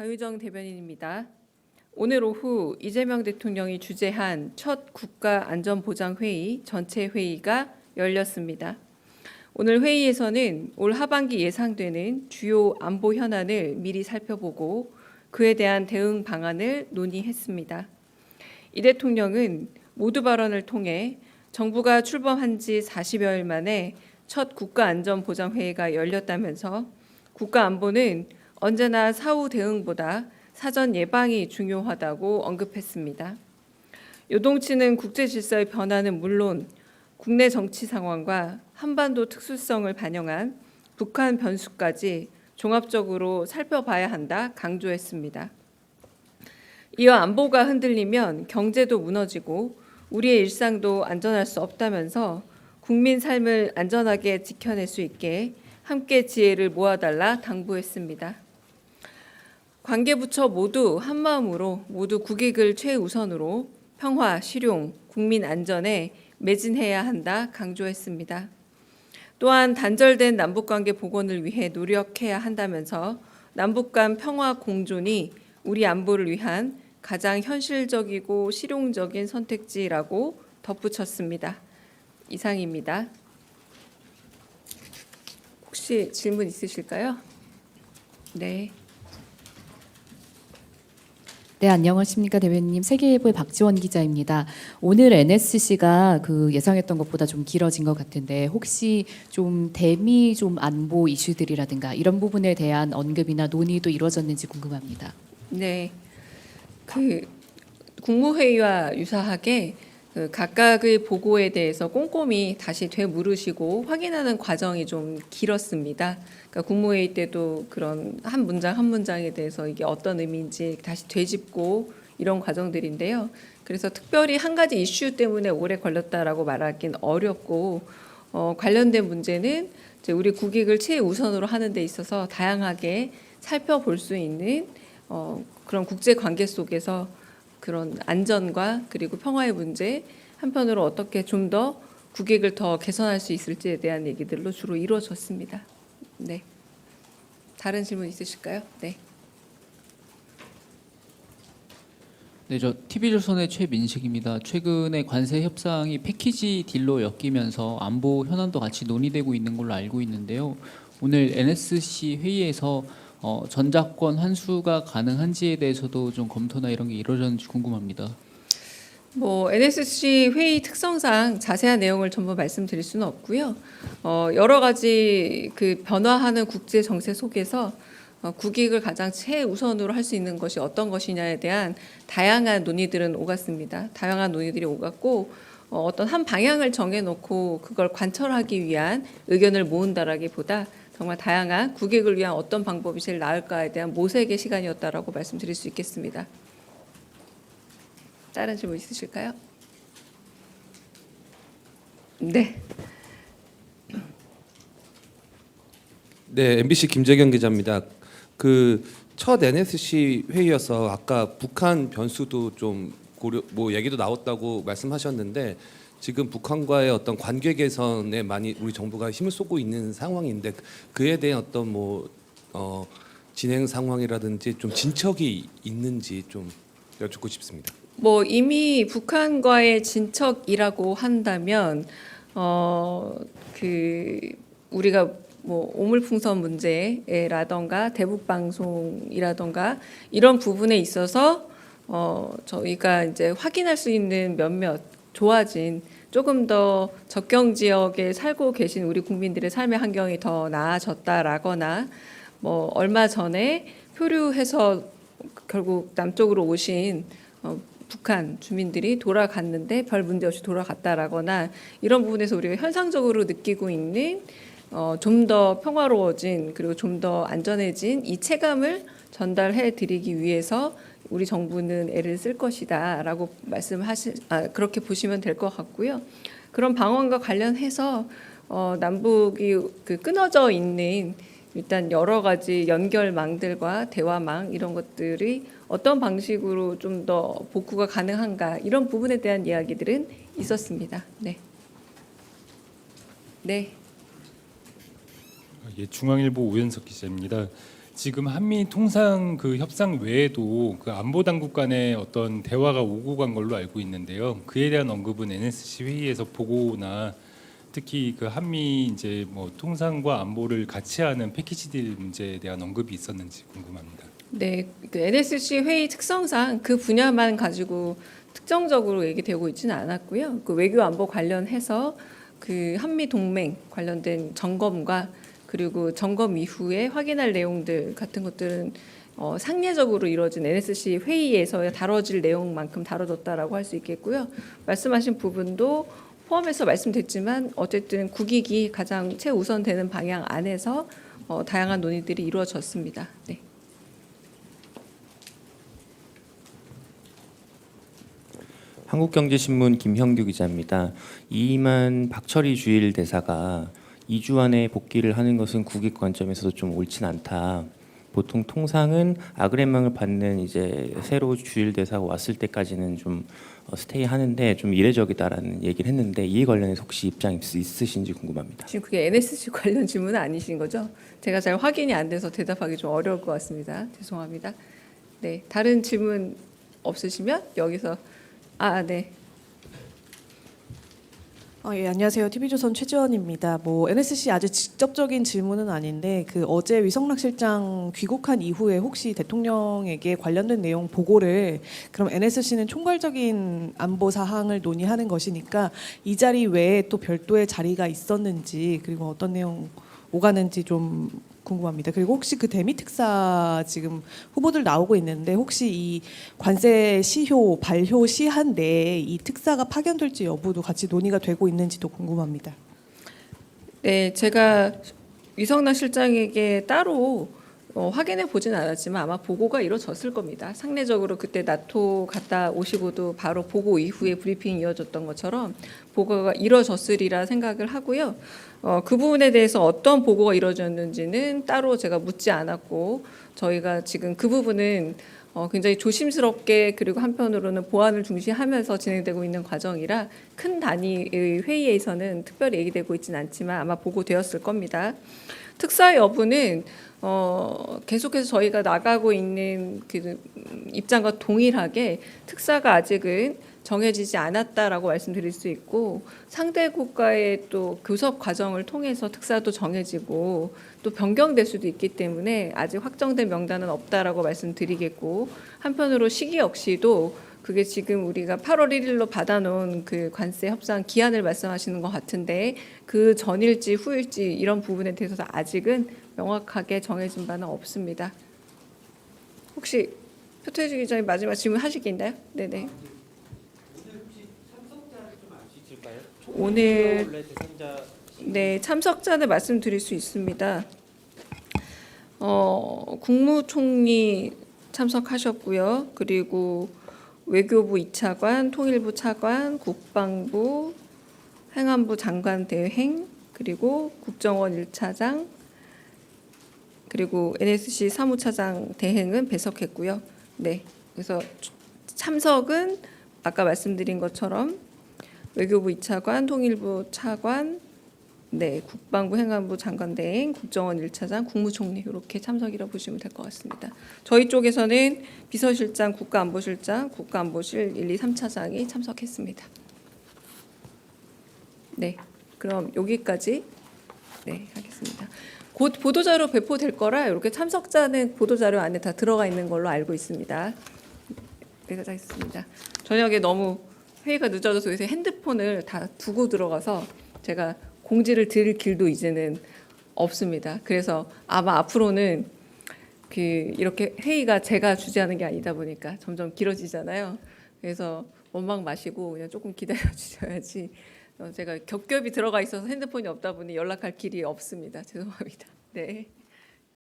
강유정 대변인입니다. 오늘 오후 이재명 대통령이 주재한 첫 국가안전보장회의 전체 회의가 열렸습니다. 오늘 회의에서는 올 하반기 예상되는 주요 안보 현안을 미리 살펴보고 그에 대한 대응 방안을 논의했습니다. 이 대통령은 모두 발언을 통해 정부가 출범한 지 40여일 만에 첫 국가안전보장회의가 열렸다면서 국가안보는 언제나 사후 대응보다 사전 예방이 중요하다고 언급했습니다. 요동치는 국제 질서의 변화는 물론 국내 정치 상황과 한반도 특수성을 반영한 북한 변수까지 종합적으로 살펴봐야 한다 강조했습니다. 이어 안보가 흔들리면 경제도 무너지고 우리의 일상도 안전할 수 없다면서 국민 삶을 안전하게 지켜낼 수 있게 함께 지혜를 모아달라 당부했습니다. 관계부처 모두 한마음으로 모두 국익을 최우선으로 평화, 실용, 국민 안전에 매진해야 한다 강조했습니다. 또한 단절된 남북관계 복원을 위해 노력해야 한다면서 남북 간 평화 공존이 우리 안보를 위한 가장 현실적이고 실용적인 선택지라고 덧붙였습니다. 이상입니다. 혹시 질문 있으실까요? 네. 네, 안녕하십니까 대변인님. 세계일보의 박지원 기자입니다. 오늘 NSC가 예상했던 것보다 좀 길어진 것 같은데 혹시 좀 대미 안보 이슈들이라든가 이런 부분에 대한 언급이나 논의도 이루어졌는지 궁금합니다. 네, 국무회의와 유사하게 각각의 보고에 대해서 꼼꼼히 다시 되물으시고 확인하는 과정이 좀 길었습니다. 그러니까 국무회의 때도 그런 한 문장 한 문장에 대해서 이게 어떤 의미인지 다시 되짚고 이런 과정들인데요. 그래서 특별히 한 가지 이슈 때문에 오래 걸렸다라고 말하기는 어렵고 관련된 문제는 이제 우리 국익을 최우선으로 하는 데 있어서 다양하게 살펴볼 수 있는 그런 국제 관계 속에서 그런 안전과 그리고 평화의 문제 한편으로 어떻게 좀 더 국익을 더 개선할 수 있을지에 대한 얘기들로 주로 이루어졌습니다. 네. 다른 질문 있으실까요? 네. 네, 저 TV조선의 최민식입니다. 최근에 관세 협상이 패키지 딜로 엮이면서 안보 현안도 같이 논의되고 있는 걸로 알고 있는데요. 오늘 NSC 회의에서 전작권 환수가 가능한지에 대해서도 좀 검토나 이런 게 이루어졌는지 궁금합니다. NSC 회의 특성상 자세한 내용을 전부 말씀드릴 수는 없고요. 여러 가지 변화하는 국제 정세 속에서 국익을 가장 최우선으로 할 수 있는 것이 어떤 것이냐에 대한 다양한 논의들은 오갔습니다. 다양한 논의들이 오갔고 어떤 한 방향을 정해놓고 그걸 관철하기 위한 의견을 모은다라기보다 정말 다양한 국익을 위한 어떤 방법이 제일 나을까에 대한 모색의 시간이었다라고 말씀드릴 수 있겠습니다. 다른 질문 있으실까요? 네. 네, MBC 김재경 기자입니다. 첫 NSC 회의여서 아까 북한 변수도 좀 고려 얘기도 나왔다고 말씀하셨는데 지금 북한과의 어떤 관계 개선에 많이 우리 정부가 힘을 쏟고 있는 상황인데 그에 대한 어떤 진행 상황이라든지 좀 진척이 있는지 좀 여쭙고 싶습니다. 이미 북한과의 진척이라고 한다면 우리가 오물풍선 문제라던가 대북 방송이라던가 이런 부분에 있어서 저희가 이제 확인할 수 있는 몇몇 좋아진 조금 더 접경 지역에 살고 계신 우리 국민들의 삶의 환경이 더 나아졌다라거나 얼마 전에 표류해서 결국 남쪽으로 오신 북한 주민들이 돌아갔는데 별 문제 없이 돌아갔다라거나 이런 부분에서 우리가 현상적으로 느끼고 있는 좀 더 평화로워진 그리고 좀 더 안전해진 이 체감을 전달해 드리기 위해서 우리 정부는 애를 쓸 것이다라고 그렇게 보시면 될 것 같고요. 그런 방안과 관련해서 남북이 끊어져 있는 일단 여러 가지 연결망들과 대화망 이런 것들이 어떤 방식으로 좀 더 복구가 가능한가 이런 부분에 대한 이야기들은 있었습니다. 네. 네. 예, 중앙일보 우현석 기자입니다. 지금 한미 통상 그 협상 외에도 그 안보 당국 간의 어떤 대화가 오고 간 걸로 알고 있는데요. 그에 대한 언급은 NSC 회의에서 보고나 특히 그 한미 이제 뭐 통상과 안보를 같이 하는 패키지 딜 문제에 대한 언급이 있었는지 궁금합니다. 네, 그 NSC 회의 특성상 그 분야만 가지고 특정적으로 얘기되고 있지는 않았고요. 그 외교 안보 관련해서 그 한미 동맹 관련된 점검과 그리고 점검 이후에 확인할 내용들 같은 것들은 상례적으로 이루어진 NSC 회의에서 다뤄질 내용만큼 다뤄졌다라고 할 수 있겠고요. 말씀하신 부분도 포함해서 말씀드렸지만 어쨌든 국익이 가장 최우선되는 방향 안에서 다양한 논의들이 이루어졌습니다. 네. 한국경제신문 김형규 기자입니다. 이만 박철희 주일 대사가 2주 안에 복귀를 하는 것은 국익 관점에서도 좀 옳진 않다. 보통 통상은 아그레망을 받는 이제 새로 주일 대사가 왔을 때까지는 좀 스테이 하는데 좀 이례적이다라는 얘기를 했는데 이에 관련해서 혹시 입장 있으신지 궁금합니다. 지금 그게 NSC 관련 질문은 아니신 거죠? 제가 잘 확인이 안 돼서 대답하기 좀 어려울 것 같습니다. 죄송합니다. 네, 다른 질문 없으시면 여기서 네. 예, 안녕하세요. TV조선 최지원입니다. 뭐 NSC 아주 직접적인 질문은 아닌데 그 어제 위성락 실장 귀국한 이후에 혹시 대통령에게 관련된 내용 보고를 그럼 NSC는 총괄적인 안보 사항을 논의하는 것이니까 이 자리 외에 또 별도의 자리가 있었는지 그리고 어떤 내용 오가는지 좀 궁금합니다. 그리고 혹시 그 대미 특사 지금 후보들 나오고 있는데 혹시 이 관세 시효 발효 시한 내에 이 특사가 파견될지 여부도 같이 논의가 되고 있는지도 궁금합니다. 네, 제가 위성락 실장에게 따로 확인해 보진 않았지만 아마 보고가 이루어졌을 겁니다. 상례적으로 그때 나토 갔다 오시고도 바로 보고 이후에 브리핑이 이어졌던 것처럼 보고가 이루어졌으리라 생각을 하고요. 그 부분에 대해서 어떤 보고가 이루어졌는지는 따로 제가 묻지 않았고 저희가 지금 그 부분은 굉장히 조심스럽게 그리고 한편으로는 보안을 중시하면서 진행되고 있는 과정이라 큰 단위의 회의에서는 특별히 얘기되고 있지는 않지만 아마 보고되었을 겁니다. 특사 여부는 계속해서 저희가 나가고 있는 그 입장과 동일하게 특사가 아직은 정해지지 않았다라고 말씀드릴 수 있고 상대국과의 또 교섭 과정을 통해서 특사도 정해지고 또 변경될 수도 있기 때문에 아직 확정된 명단은 없다라고 말씀드리겠고 한편으로 시기 역시도 그게 지금 우리가 8월 1일로 받아놓은 그 관세 협상 기한을 말씀하시는 것 같은데 그 전일지 후일지 이런 부분에 대해서 아직은 명확하게 정해진 바는 없습니다. 혹시 표태주 기자님 마지막 질문 하실 게 있나요? 네네. 오늘 네 참석자는 말씀드릴 수 있습니다. 국무총리 참석하셨고요. 그리고 외교부 2차관, 통일부 차관, 국방부, 행안부 장관 대행, 그리고 국정원 1차장, 그리고 NSC 사무차장 대행은 배석했고요. 네, 그래서 참석은 아까 말씀드린 것처럼 외교부 2차관, 통일부 차관, 네, 국방부 행안부 장관 대행, 국정원 1차장, 국무총리 이렇게 참석이라고 보시면 될 것 같습니다. 저희 쪽에서는 비서실장, 국가안보실장, 국가안보실 1, 2, 3차장이 참석했습니다. 네, 그럼 여기까지 네 하겠습니다. 곧 보도자료 배포될 거라 이렇게 참석자는 보도자료 안에 다 들어가 있는 걸로 알고 있습니다. 여기까지 하겠습니다. 저녁에 너무 회의가 늦어져서 요새 핸드폰을 다 두고 들어가서 제가 공지를 드릴 길도 이제는 없습니다. 그래서 아마 앞으로는 이렇게 회의가 제가 주재하는 게 아니다 보니까 점점 길어지잖아요. 그래서 원망 마시고 그냥 조금 기다려 주셔야지. 제가 겹겹이 들어가 있어서 핸드폰이 없다 보니 연락할 길이 없습니다. 죄송합니다. 네.